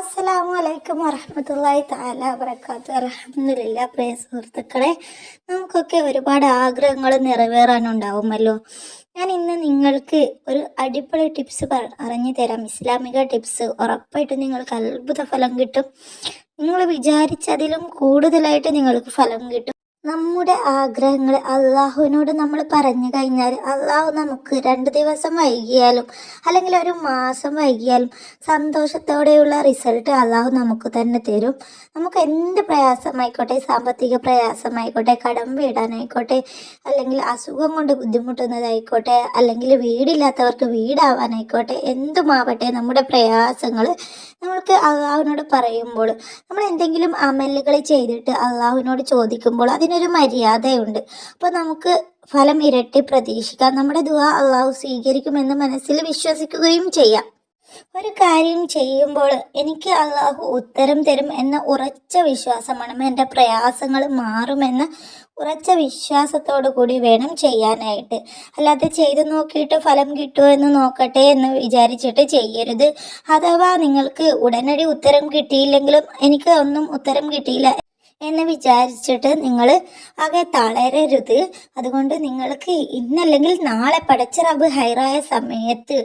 അസ്സലാമലൈക്കും വറഹ്മത്തുള്ളാഹി തആല വബറകാതുഹു. അൽഹംദുലില്ലാ. പ്രിയ സുഹൃത്തുക്കളെ, നമുക്കൊക്കെ ഒരുപാട് ആഗ്രഹങ്ങൾ നിറവേറാനുണ്ടാവുമല്ലോ. ഞാൻ ഇന്ന് നിങ്ങൾക്ക് ഒരു അടിപൊളി ടിപ്സ് പറഞ്ഞു തരാം. ഇസ്ലാമിക ടിപ്സ്. ഉറപ്പായിട്ടും നിങ്ങൾക്ക് അത്ഭുത ഫലം കിട്ടും. നിങ്ങൾ വിചാരിച്ചതിലും കൂടുതലായിട്ട് നിങ്ങൾക്ക് ഫലം കിട്ടും. നമ്മുടെ ആഗ്രഹങ്ങൾ അള്ളാഹുവിനോട് നമ്മൾ പറഞ്ഞു കഴിഞ്ഞാൽ അള്ളാഹു നമുക്ക് 2 ദിവസം വൈകിയാലും അല്ലെങ്കിൽ ഒരു മാസം വൈകിയാലും സന്തോഷത്തോടെയുള്ള റിസൾട്ട് അള്ളാഹു നമുക്ക് തന്നെ തരും. നമുക്ക് എന്ത് പ്രയാസമായിക്കോട്ടെ, സാമ്പത്തിക പ്രയാസമായിക്കോട്ടെ, കടം വീടാനായിക്കോട്ടെ, അല്ലെങ്കിൽ അസുഖം കൊണ്ട് ബുദ്ധിമുട്ടുന്നതായിക്കോട്ടെ, അല്ലെങ്കിൽ വീടില്ലാത്തവർക്ക് വീടാവാനായിക്കോട്ടെ, എന്തുമാവട്ടെ നമ്മുടെ പ്രയാസങ്ങൾ നമ്മൾക്ക് അള്ളാഹുവിനോട് പറയുമ്പോൾ, നമ്മൾ എന്തെങ്കിലും അമലുകൾ ചെയ്തിട്ട് അള്ളാഹുവിനോട് ചോദിക്കുമ്പോൾ അതിനൊരു മര്യാദയുണ്ട്. അപ്പോൾ നമുക്ക് ഫലം ഇരട്ടി പ്രതീക്ഷിക്കാം. നമ്മുടെ ദുആ അള്ളാഹു സ്വീകരിക്കുമെന്ന് മനസ്സിൽ വിശ്വസിക്കുകയും ചെയ്യാം. ഒരു കാര്യം ചെയ്യുമ്പോൾ എനിക്ക് അള്ളാഹു ഉത്തരം തരും എന്ന ഉറച്ച വിശ്വാസമാണ്. എൻ്റെ പ്രയാസങ്ങൾ മാറുമെന്ന ഉറച്ച വിശ്വാസത്തോടു കൂടി വേണം ചെയ്യാനായിട്ട്. അല്ലാതെ ചെയ്ത് നോക്കിയിട്ട് ഫലം കിട്ടുമോ എന്ന് നോക്കട്ടെ എന്ന് വിചാരിച്ചിട്ട് ചെയ്യരുത്. അഥവാ നിങ്ങൾക്ക് ഉടനടി ഉത്തരം കിട്ടിയില്ലെങ്കിലും എനിക്ക് ഒന്നും ഉത്തരം കിട്ടിയില്ല എന്ന് വിചാരിച്ചിട്ട് നിങ്ങൾ ആകെ തളരരുത്. അതുകൊണ്ട് നിങ്ങൾക്ക് ഇന്നല്ലെങ്കിൽ നാളെ പടച്ച റബ്ബ് ഹൈറായ സമയത്ത്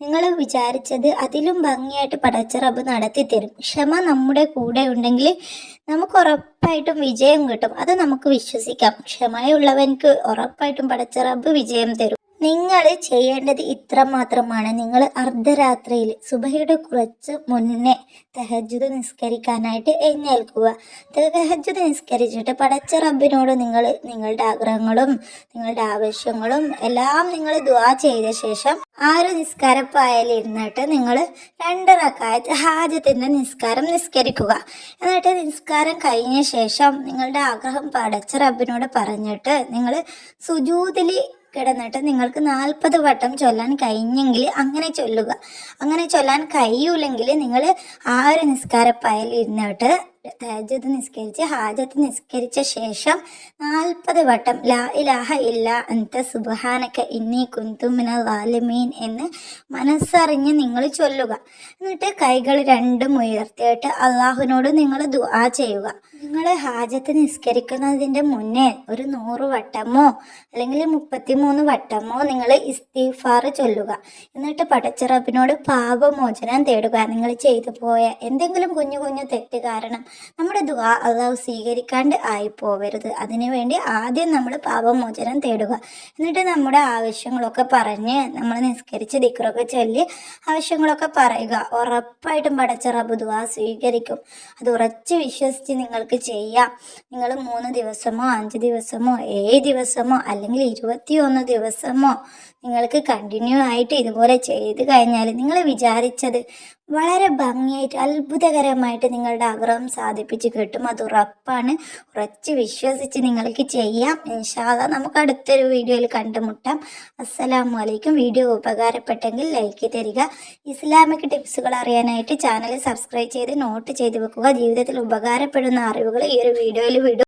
നിങ്ങൾ വിചാരിച്ചത് അതിലും ഭംഗിയായിട്ട് പടച്ച റബ്ബ് നടത്തി തരും. ക്ഷമ നമ്മുടെ കൂടെ ഉണ്ടെങ്കിൽ നമുക്ക് ഉറപ്പായിട്ടും വിജയം കിട്ടും. അത് നമുക്ക് വിശ്വസിക്കാം. ക്ഷമയുള്ളവർക്ക് ഉറപ്പായിട്ടും പടച്ച റബ്ബ് വിജയം തരും. നിങ്ങൾ ചെയ്യേണ്ടത് ഇത്ര മാത്രമാണ്. നിങ്ങൾ അർദ്ധരാത്രിയിൽ സുബഹിയുടെ കുറച്ച് മുന്നേ തഹജ്ജുദ് നിസ്കരിക്കാനായിട്ട് എഴുന്നേൽക്കുക. തഹജ്ജുദ് നിസ്കരിച്ചിട്ട് പടച്ച റബ്ബിനോട് നിങ്ങളുടെ ആഗ്രഹങ്ങളും നിങ്ങളുടെ ആവശ്യങ്ങളും എല്ലാം നിങ്ങൾ ദുആ ചെയ്ത ശേഷം നിസ്കാരപ്പായലിരുന്നിട്ട് നിങ്ങൾ 2 റക്അത്ത് ഹാജത്തിന്റെ നിസ്കാരം നിസ്കരിക്കുക. എന്നിട്ട് നിസ്കാരം കഴിഞ്ഞ ശേഷം നിങ്ങളുടെ ആഗ്രഹം പടച്ച റബ്ബിനോട് പറഞ്ഞിട്ട് നിങ്ങൾ സുജൂദിൽ കിടന്നിട്ട് നിങ്ങൾക്ക് 40 വട്ടം ചൊല്ലാൻ കഴിഞ്ഞെങ്കിൽ അങ്ങനെ ചൊല്ലുക. അങ്ങനെ ചൊല്ലാൻ കഴിയൂലെങ്കിൽ നിങ്ങൾ നിസ്കാരപ്പായൽ ഇരുന്നിട്ട് തഹജ്ജുദ് നിസ്കരിച്ച് ഹാജത്ത് നിസ്കരിച്ച ശേഷം 40 വട്ടം ലാ ഇലാഹ ഇല്ലാ അൻത സുബ്ഹാനക ഇന്നി കുന്തു മിനൽ ളാലിമീൻ എന്ന് മനസ്സറിഞ്ഞ് നിങ്ങൾ ചൊല്ലുക. എന്നിട്ട് കൈകൾ രണ്ടും ഉയർത്തിയിട്ട് അള്ളാഹുവിനോട് നിങ്ങൾ ദുആ ചെയ്യുക. നിങ്ങൾ ഹാജത്ത് നിസ്കരിക്കുന്നതിൻ്റെ മുന്നേ ഒരു 100 വട്ടമോ അല്ലെങ്കിൽ 33 വട്ടമോ നിങ്ങൾ ഇസ്തിഗ്ഫാർ ചൊല്ലുക. എന്നിട്ട് പടച്ച റബ്ബിനോട് പാപമോചനം തേടുക. നിങ്ങൾ ചെയ്തു പോയ എന്തെങ്കിലും കുഞ്ഞു കുഞ്ഞു തെറ്റ് കാരണം നമ്മുടെ ദുആ അള്ളാഹു സ്വീകരിക്കാണ്ട് ആയിപ്പോവരുത്. അതിനുവേണ്ടി ആദ്യം നമ്മൾ പാപമോചനം തേടുക. എന്നിട്ട് നമ്മുടെ ആവശ്യങ്ങളൊക്കെ പറഞ്ഞ് നമ്മൾ നിസ്കരിച്ച് ദിക്റൊക്കെ ചൊല്ലി ആവശ്യങ്ങളൊക്കെ പറയുക. ഉറപ്പായിട്ടും പടച്ച റബ്ബ് ദുആ സ്വീകരിക്കും. അത് ഉറച്ച് വിശ്വസിച്ച് നിങ്ങൾക്ക് ചെയ്യാം. നിങ്ങൾ 3 ദിവസമോ 5 ദിവസമോ 7 ദിവസമോ അല്ലെങ്കിൽ 21 ദിവസമോ നിങ്ങൾക്ക് കണ്ടിന്യൂ ആയിട്ട് ഇതുപോലെ ചെയ്ത് കഴിഞ്ഞാൽ നിങ്ങൾ വിചാരിച്ചത് വളരെ ഭംഗിയായിട്ട് അത്ഭുതകരമായിട്ട് നിങ്ങളുടെ ആഗ്രഹം സാധിപ്പിച്ച് കിട്ടും. അത് ഉറപ്പാണ്. ഉറച്ച് വിശ്വസിച്ച് നിങ്ങൾക്ക് ചെയ്യാം. ഇൻഷാ അല്ലാഹ് നമുക്ക് അടുത്തൊരു വീഡിയോയിൽ കണ്ടുമുട്ടാം. അസ്സലാമു അലൈക്കും. വീഡിയോ ഉപകാരപ്പെട്ടെങ്കിൽ ലൈക്ക് തരിക. ഇസ്ലാമിക് ടിപ്സുകൾ അറിയാനായിട്ട് ചാനൽ സബ്സ്ക്രൈബ് ചെയ്ത് നോട്ട് ചെയ്ത് വെക്കുക. ജീവിതത്തിൽ ഉപകാരപ്പെടുന്ന അറിവുകൾ ഈ ഒരു വീഡിയോയിൽ വിടും.